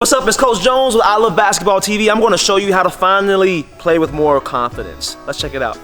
What's up, it's Coach Jones with ILoveBasketballTV. I'm going to show you how to finally play with more confidence. Let's check it out.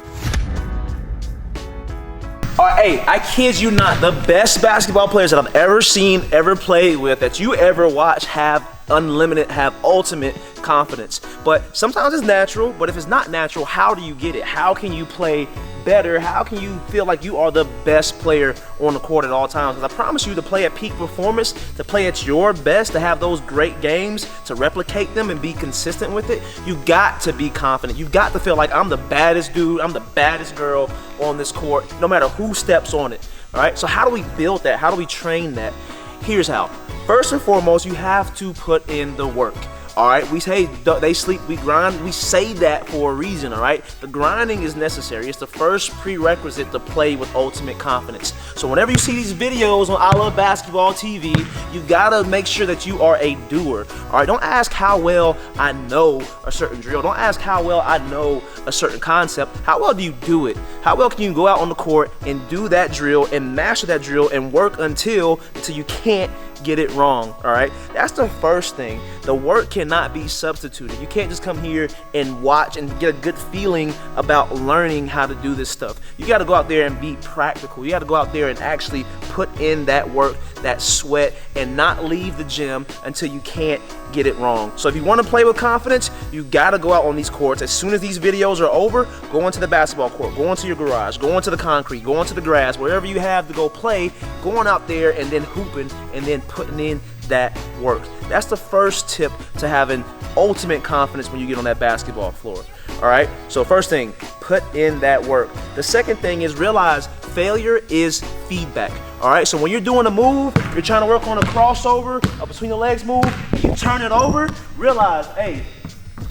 All right, hey, I kid you not, the best basketball players that I've ever seen, ever played with, that you ever watch have unlimited, have ultimate confidence. But sometimes it's natural, but if it's not natural, how do you get it? How can you play better? How can you feel like you are the best player on the court at all times? Because I promise you, to play at peak performance, to play at your best, to have those great games, to replicate them and be consistent with it, you got to be confident. You've got to feel like I'm the baddest dude, I'm the baddest girl on this court, no matter who steps on it. All right, so how do we build that? How do we train that? Here's how. First and foremost, you have to put in the work. All right, we say they sleep, we grind. We say that for a reason, all right? The grinding is necessary. It's the first prerequisite to play with ultimate confidence. So whenever you see these videos on ILoveBasketballTV, you gotta make sure that you are a doer, all right? Don't ask how well I know a certain drill. Don't ask how well I know a certain concept. How well do you do it? How well can you go out on the court and do that drill and master that drill and work until you can't get it wrong, all right? That's the first thing. The work cannot be substituted. You can't just come here and watch and get a good feeling about learning how to do this stuff. You got to go out there and be practical. You got to go out there and actually put in that work, that sweat, and not leave the gym until you can't get it wrong. So if you want to play with confidence, you got to go out on these courts. As soon as these videos are over, go into the basketball court, go into your garage, go into the concrete, go into the grass, wherever you have to go play, going out there and then hooping and then putting in that work. That's the first tip to having ultimate confidence when you get on that basketball floor. All right, so first thing, put in that work. The second thing is realize failure is feedback. All right, so when you're doing a move, you're trying to work on a crossover, a between the legs move, you turn it over, realize, hey,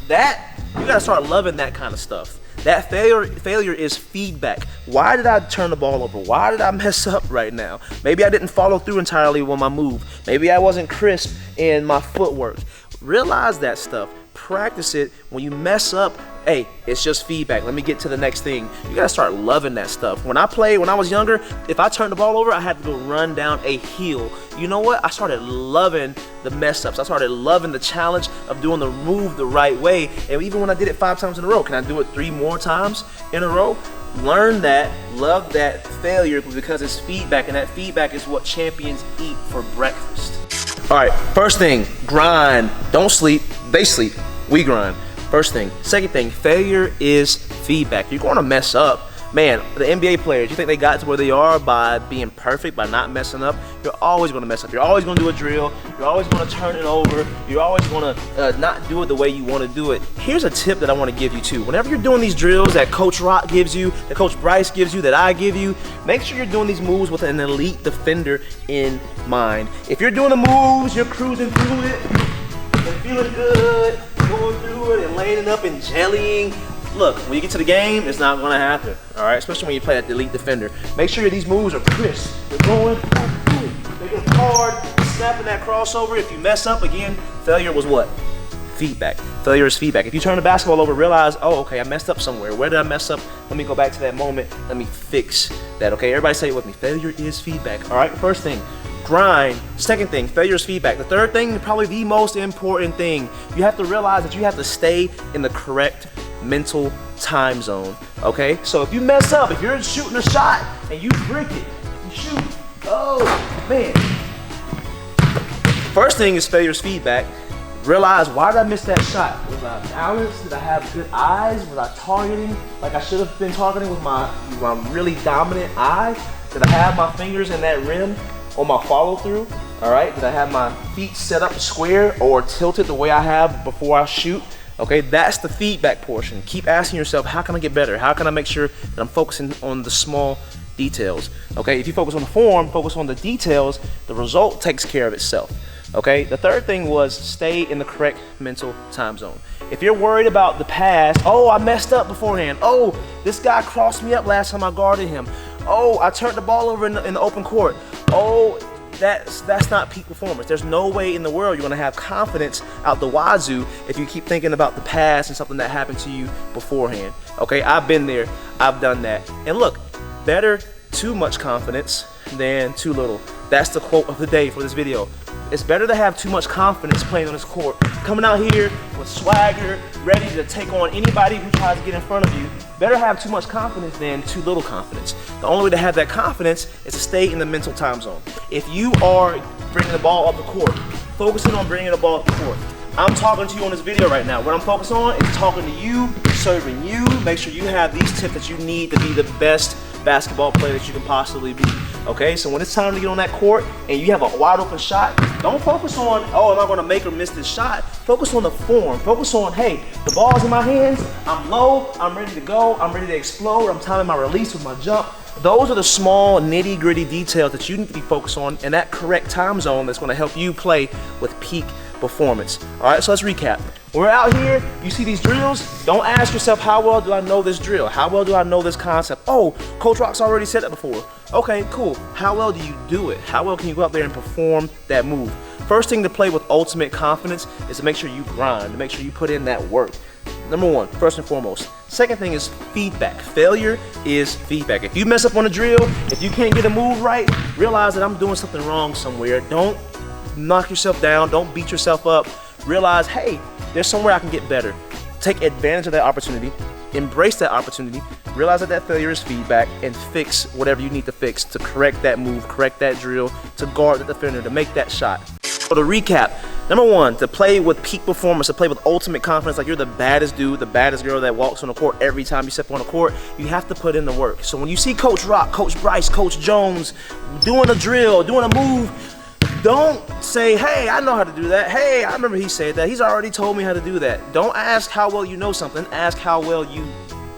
that, you gotta start loving that kind of stuff. That failure is feedback. Why did I turn the ball over? Why did I mess up right now? Maybe I didn't follow through entirely with my move. Maybe I wasn't crisp in my footwork. Realize that stuff. Practice it. When you mess up, hey, it's just feedback. Let me get to the next thing. You gotta start loving that stuff. When I was younger, if I turned the ball over, I had to go run down a hill. You know what? I started loving the mess ups. I started loving the challenge of doing the move the right way. And even when I did it 5 times in a row, can I do it 3 more times in a row? Learn that, love that failure, because it's feedback, and that feedback is what champions eat for breakfast. All right, first thing, grind. Don't sleep. They sleep. We grind. First thing. Second thing, failure is feedback. You're going to mess up. Man, the NBA players, you think they got to where they are by being perfect, by not messing up? You're always going to mess up. You're always going to do a drill. You're always going to turn it over. You're always going to not do it the way you want to do it. Here's a tip that I want to give you too. Whenever you're doing these drills that Coach Rock gives you, that Coach Bryce gives you, that I give you, make sure you're doing these moves with an elite defender in mind. If you're doing the moves, you're cruising through it, and feeling good, going through it and laying it up and jellying. Look, when you get to the game, it's not gonna happen, all right? Especially when you play at the elite defender. Make sure these moves are crisp. They're going, they're getting hard, snapping that crossover. If you mess up again, failure was what? Feedback. Failure is feedback. If you turn the basketball over, realize, oh, okay, I messed up somewhere. Where did I mess up? Let me go back to that moment. Let me fix that, okay? Everybody say it with me. Failure is feedback, all right? First thing, grind. Second thing, failure is feedback. The third thing, probably the most important thing, you have to realize that you have to stay in the correct mental time zone, okay? So if you mess up, if you're shooting a shot and you brick it, you shoot, oh man. First thing is failure is feedback. Realize, why did I miss that shot? Was I balanced? Did I have good eyes? Was I targeting like I should have been targeting with my really dominant eye? Did I have my fingers in that rim on my follow through? All right, did I have my feet set up square or tilted the way I have before I shoot? Okay, that's the feedback portion. Keep asking yourself, how can I get better? How can I make sure that I'm focusing on the small details? Okay, if you focus on the form, focus on the details, the result takes care of itself. Okay, the third thing was stay in the correct mental time zone. If you're worried about the past, oh, I messed up beforehand. Oh, this guy crossed me up last time I guarded him. Oh, I turned the ball over in the open court. Oh, that's not peak performance. There's no way in the world you're gonna have confidence out the wazoo if you keep thinking about the past and something that happened to you beforehand. Okay, I've been there, I've done that. And look, better too much confidence than too little. That's the quote of the day for this video. It's better to have too much confidence playing on this court. Coming out here with swagger, ready to take on anybody who tries to get in front of you. Better have too much confidence than too little confidence. The only way to have that confidence is to stay in the mental time zone. If you are bringing the ball up the court, focusing on bringing the ball up the court. I'm talking to you on this video right now. What I'm focused on is talking to you, serving you. Make sure you have these tips that you need to be the best basketball player that you can possibly be. Okay, so when it's time to get on that court and you have a wide open shot, don't focus on, oh, am I gonna make or miss this shot? Focus on the form. Focus on, hey, the ball's in my hands, I'm low, I'm ready to go, I'm ready to explode, I'm timing my release with my jump. Those are the small nitty gritty details that you need to be focused on in that correct time zone that's gonna help you play with peak performance. All right, so let's recap. When we're out here, you see these drills, don't ask yourself, how well do I know this drill? How well do I know this concept? Oh, Coach Rock's already said that before. Okay, cool. How well do you do it? How well can you go out there and perform that move? First thing to play with ultimate confidence is to make sure you grind, to make sure you put in that work. Number one, first and foremost. Second thing is feedback. Failure is feedback. If you mess up on a drill, if you can't get a move right, realize that I'm doing something wrong somewhere. Don't knock yourself down, don't beat yourself up. Realize, hey, there's somewhere I can get better. Take advantage of that opportunity, embrace that opportunity, realize that that failure is feedback, and fix whatever you need to fix to correct that move, correct that drill, to guard the defender, to make that shot. So to recap, number one, to play with peak performance, to play with ultimate confidence, like you're the baddest dude, the baddest girl that walks on the court every time you step on the court, you have to put in the work. So when you see Coach Rock, Coach Bryce, Coach Jones doing a drill, doing a move, don't say, hey, I know how to do that. Hey, I remember he said that. He's already told me how to do that. Don't ask how well you know something. Ask how well you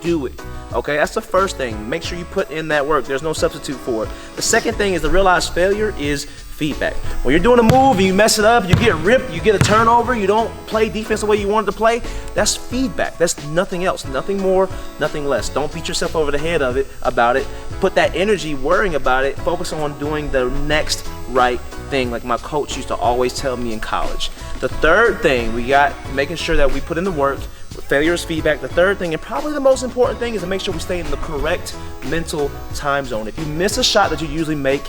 do it. Okay, that's the first thing. Make sure you put in that work. There's no substitute for it. The second thing is to realize failure is feedback. When you're doing a move and you mess it up, you get ripped, you get a turnover, you don't play defense the way you wanted to play, that's feedback. That's nothing else. Nothing more, nothing less. Don't beat yourself over the head about it. Put that energy worrying about it. Focus on doing the next right thing, like my coach used to always tell me in college. The third thing, we got making sure that we put in the work. Failure is feedback. The third thing, and probably the most important thing, is to make sure we stay in the correct mental time zone. If you miss a shot that you usually make,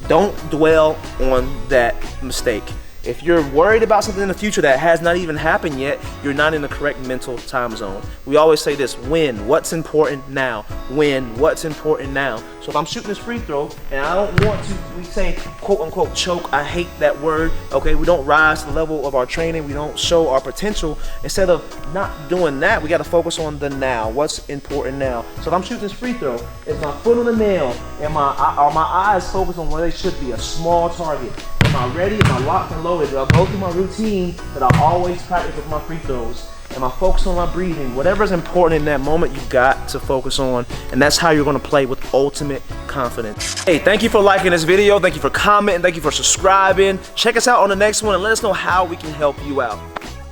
don't dwell on that mistake. If you're worried about something in the future that has not even happened yet, you're not in the correct mental time zone. We always say this: win what's important now. Win what's important now. So if I'm shooting this free throw and I don't want to, we say quote unquote choke. I hate that word. Okay, we don't rise to the level of our training. We don't show our potential. Instead of not doing that, we got to focus on the now. What's important now? So if I'm shooting this free throw, is my foot on the nail and are my eyes focused on where they should be? A small target. Am I ready? Am I locked and loaded? Do I go through my routine that I always practice with my free throws? Am I focused on my breathing? Whatever is important in that moment, you've got to focus on, and that's how you're going to play with ultimate confidence. Hey, thank you for liking this video. Thank you for commenting. Thank you for subscribing. Check us out on the next one and let us know how we can help you out.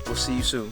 We'll see you soon.